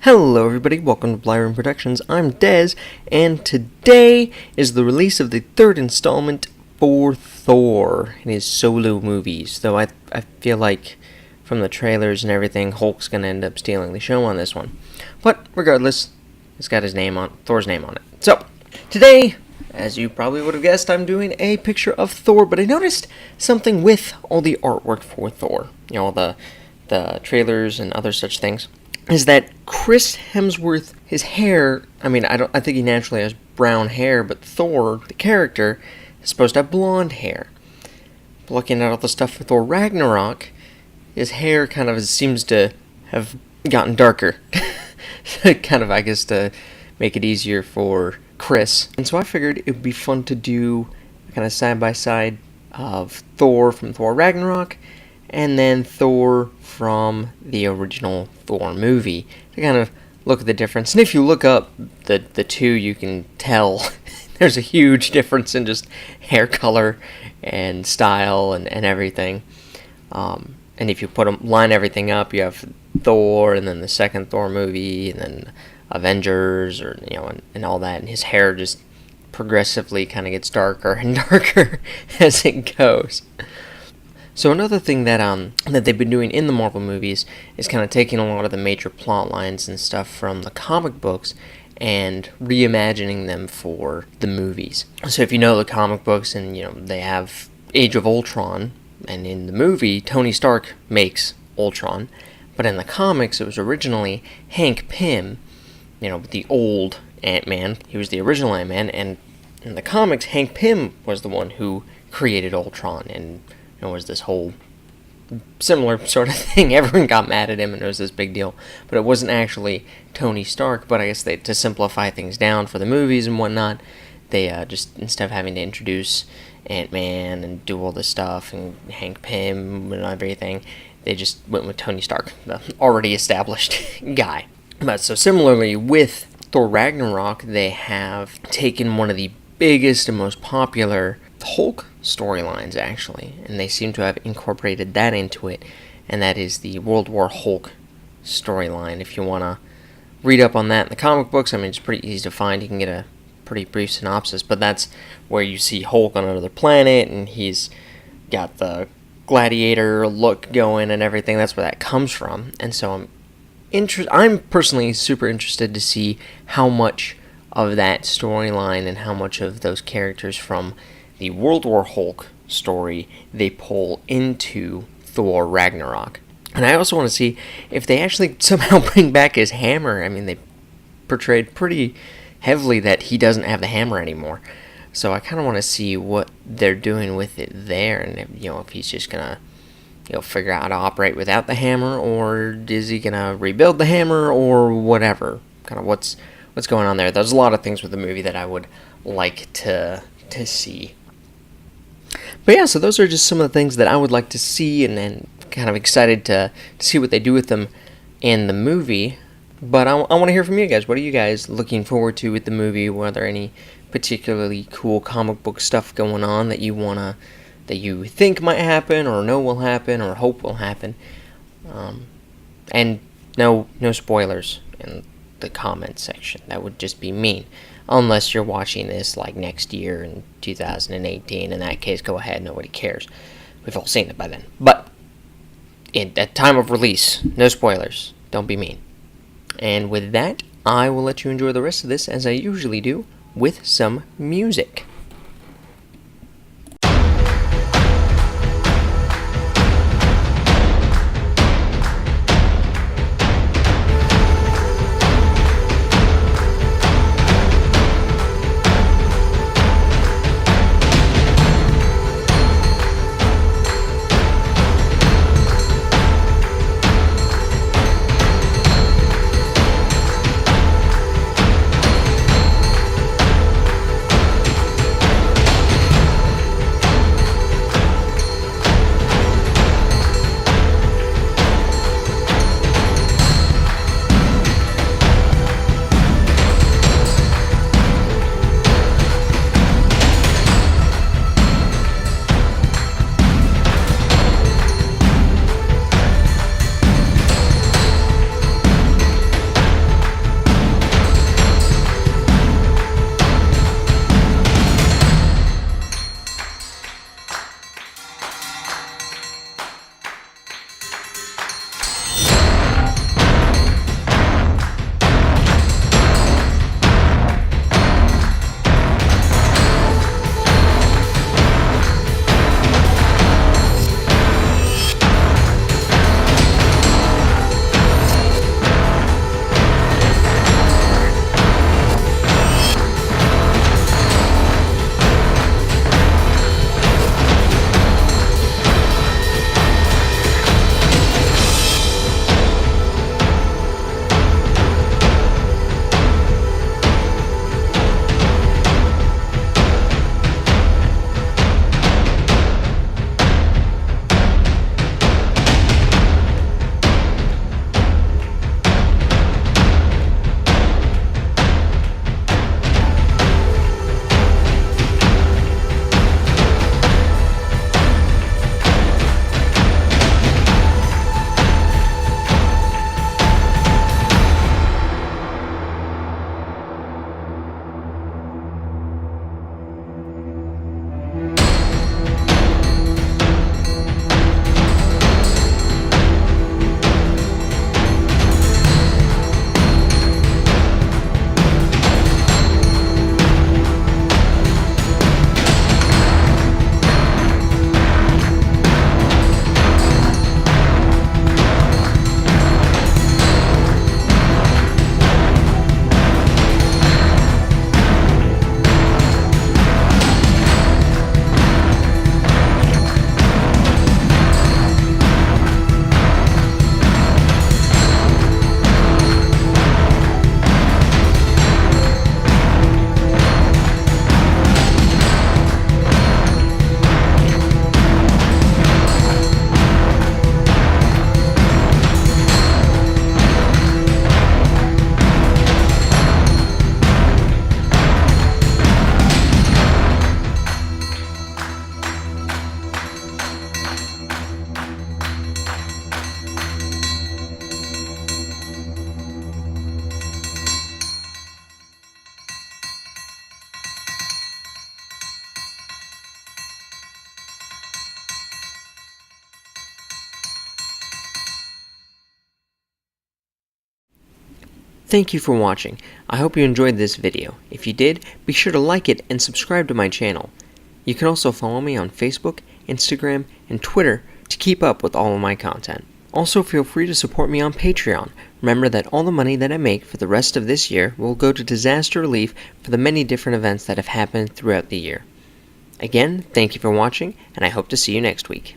Hello everybody, welcome to Blyron Productions. I'm Dez, and today is the release of the third installment for Thor in his solo movies. Though I feel like from the trailers and everything, Hulk's gonna end up stealing the show on this one. But regardless, it's got Thor's name on it. So, today, as you probably would have guessed, I'm doing a picture of Thor, but I noticed something with all the artwork for Thor. You know, the trailers and other such things. Is that Chris Hemsworth, his hair, I think he naturally has brown hair, but Thor, the character, is supposed to have blonde hair. Looking at all the stuff for Thor Ragnarok, his hair kind of seems to have gotten darker. Kind of, I guess, to make it easier for Chris. And so I figured it would be fun to do kind of side-by-side of Thor from Thor Ragnarok, and then Thor from the original Thor movie, to kind of look at the difference. And if you look up the two, you can tell there's a huge difference in just hair color and style and everything. And if you line everything up, you have Thor, and then the second Thor movie, and then Avengers, and all that. And his hair just progressively kind of gets darker and darker as it goes. So another thing that they've been doing in the Marvel movies is kind of taking a lot of the major plot lines and stuff from the comic books and reimagining them for the movies. So if you know the comic books, and they have Age of Ultron, and in the movie Tony Stark makes Ultron, but in the comics it was originally Hank Pym, the old Ant-Man. He was the original Ant-Man, and in the comics Hank Pym was the one who created Ultron, and it was this whole similar sort of thing. Everyone got mad at him, and it was this big deal. But it wasn't actually Tony Stark, but I guess to simplify things down for the movies and whatnot, they just, instead of having to introduce Ant-Man and do all this stuff, and Hank Pym and everything, they just went with Tony Stark, the already established guy. But so similarly with Thor Ragnarok, they have taken one of the biggest and most popular Hulk storylines, actually, and they seem to have incorporated that into it, and that is the World War Hulk storyline. If you want to read up on that in the comic books, it's pretty easy to find. You can get a pretty brief synopsis, but that's where you see Hulk on another planet, and he's got the gladiator look going and everything. That's where that comes from, and so I'm personally super interested to see how much of that storyline and how much of those characters from the World War Hulk story they pull into Thor Ragnarok. And I also want to see if they actually somehow bring back his hammer. They portrayed pretty heavily that he doesn't have the hammer anymore. So I kind of want to see what they're doing with it there, and if he's just gonna figure out how to operate without the hammer, or is he gonna rebuild the hammer, or whatever. Kind of what's going on there. There's a lot of things with the movie that I would like to see. But yeah, so those are just some of the things that I would like to see, and then kind of excited to see what they do with them in the movie. But I want to hear from you guys. What are you guys looking forward to with the movie? Were there any particularly cool comic book stuff going on that you think might happen, or know will happen, or hope will happen? And no spoilers in the comment section. That would just be mean. Unless you're watching this like next year in 2018. In that case, go ahead. Nobody cares. We've all seen it by then. But at time of release, no spoilers. Don't be mean. And with that, I will let you enjoy the rest of this, as I usually do, with some music. Thank you for watching. I hope you enjoyed this video. If you did, be sure to like it and subscribe to my channel. You can also follow me on Facebook, Instagram, and Twitter to keep up with all of my content. Also, feel free to support me on Patreon. Remember that all the money that I make for the rest of this year will go to disaster relief for the many different events that have happened throughout the year. Again, thank you for watching, and I hope to see you next week.